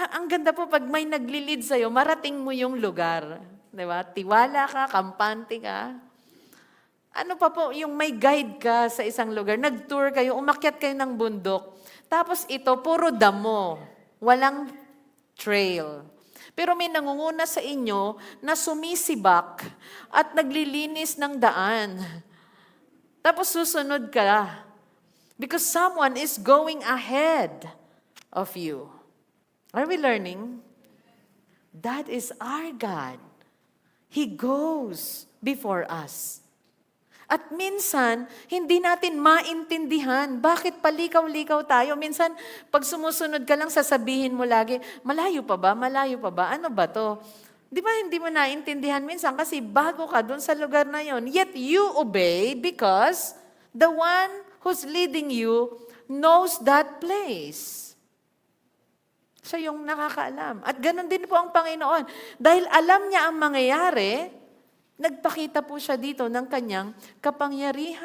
ang ganda po pag may nagli-lead sa'yo, marating mo yung lugar. Di ba? Tiwala ka, kampante ka. Ano pa po, yung may guide ka sa isang lugar, nag-tour kayo, umakyat kayo ng bundok. Tapos ito, puro damo. Walang trail. Pero may nangunguna sa inyo na sumisibak at naglilinis ng daan. Tapos susunod ka. Because someone is going ahead of you. Are we learning? That is our God. He goes before us. At minsan, hindi natin maintindihan. Bakit palikaw-likaw tayo? Minsan, pag sumusunod ka lang, sasabihin mo lagi, malayo pa ba? Malayo pa ba? Ano ba to? Di ba hindi mo naintindihan minsan kasi bago ka dun sa lugar na yon. Yet you obey because the one who's leading you knows that place. Siya yung nakakaalam. At ganun din po ang Panginoon. Dahil alam niya ang mangyayari, nagpakita po siya dito ng kanyang kapangyarihan.